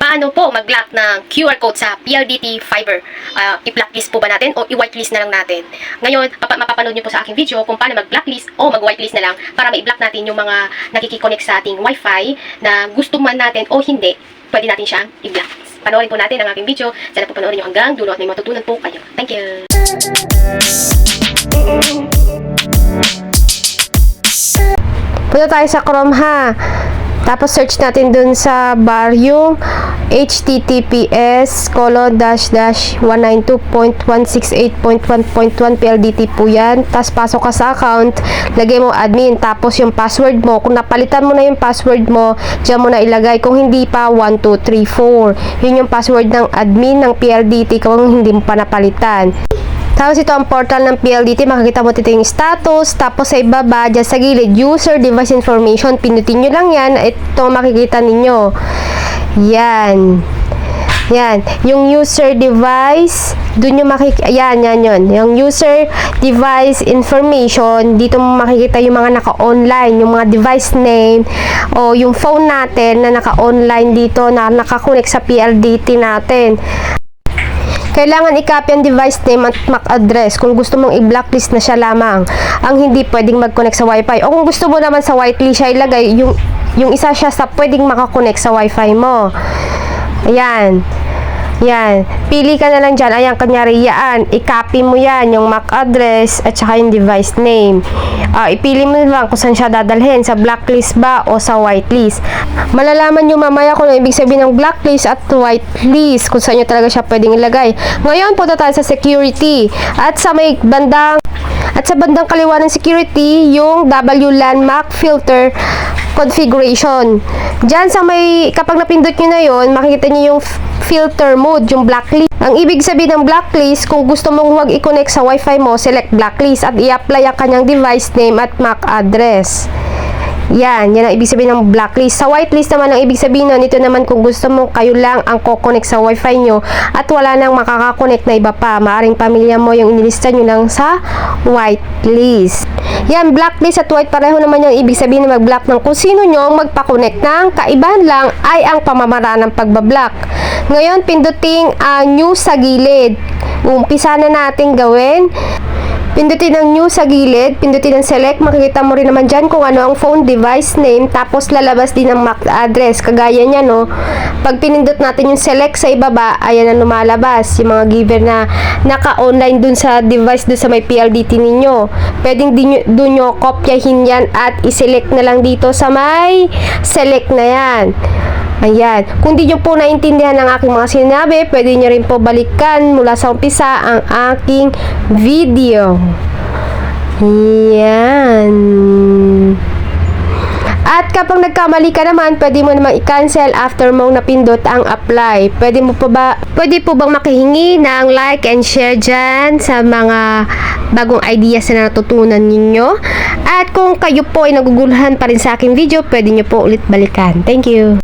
Paano po mag-block ng QR code sa PLDT Fiber? I-blacklist po ba natin o i-whitelist na lang natin? Ngayon, mapapanood nyo po sa aking video kung paano mag-blacklist o mag-whitelist na lang para ma-block natin yung mga nakikiconnect sa ating Wi-Fi na gusto man natin o hindi, pwede natin siyang i-blacklist. Panoorin po natin ang aking video. Sana po panoorin nyo hanggang dulo at may matutunan po kayo. Thank you! Punta tayo sa Chrome ha. Tapos search natin dun sa bar yung https://192.168.1.1 PLDT po yan. Tapos pasok ka sa account, lagay mo admin, tapos yung password mo, kung napalitan mo na yung password mo, dyan mo na ilagay. Kung hindi pa, 1234. Yun yung password ng admin ng PLDT kung hindi mo pa napalitan. Tapos ito ang portal ng PLDT, makikita mo dito yung status, tapos sa ibaba, dyan sa gilid, user device information, pinutin nyo lang yan, ito makikita ninyo. Yan. Yan. Yung user device, dun yung makikita, yan yun. Yung user device information, dito mo makikita yung mga naka-online, yung mga device name, o yung phone natin na naka-online dito, na naka-connect sa PLDT natin. Kailangan i-copy ang device name at MAC address kung gusto mong i-blacklist na siya lamang ang hindi pwedeng mag-connect sa Wi-Fi. O kung gusto mo naman sa whitelist siya ilagay, yung isa siya sa pwedeng makakonect sa Wi-Fi mo. Ayan. Yan. Pili ka na lang dyan. Ayan, kanyari yan. I-copy mo yan, yung MAC address at saka yung device name. Ipili mo lang kung saan siya dadalhin. Sa blacklist ba o sa whitelist. Malalaman nyo mamaya kung ano ibig sabihin ng blacklist at whitelist. Kung saan nyo talaga siya pwedeng ilagay. Ngayon, punta tayo sa security. At sa bandang kaliwa ng security, yung WLAN MAC filter configuration. Diyan sa kapag napindot nyo na yon, makikita nyo yung filter mode, yung blacklist. Ang ibig sabihin ng blacklist, kung gusto mong huwag i-connect sa Wi-Fi mo, select blacklist at i-apply ang kanyang device name at MAC address. Yan ang ibig sabihin ng blacklist. Sa whitelist naman, ang ibig sabihin nun, ito naman kung gusto mo kayo lang ang ko-connect sa Wi-Fi nyo at wala nang makaka-connect na iba pa. Maaring pamilya mo yung inilista nyo lang sa whitelist. Yan, blacklist at white, pareho naman yung ibig sabihin na mag-block ng kung sino nyo mag-connect ng kaibahan lang ay ang pamamaraan ng pagbablock. Ngayon, pindutin ang new sa gilid. Umpisa na natin gawin. Pindutin ang new sa gilid, pindutin ang select, makikita mo rin naman dyan kung ano ang phone device name, tapos lalabas din ang MAC address, kagaya niya no. Pag pinindot natin yung select sa ibaba, ayan ang lumalabas, yung mga given na naka-online dun sa device, dun sa may PLDT ninyo. Pwedeng dun nyo kopyahin yan at iselect na lang dito sa may select na yan. Ayan. Kung di nyo po naintindihan ang aking mga sinabi, pwede nyo rin po balikan mula sa umpisa ang aking video. Ayan. At kapag nagkamali ka naman, pwede mo namang i-cancel after mong napindot ang apply. Pwede po bang makihingi ng like and share dyan sa mga bagong ideas na natutunan ninyo? At kung kayo po ay naguguluhan pa rin sa aking video, pwede nyo po ulit balikan. Thank you.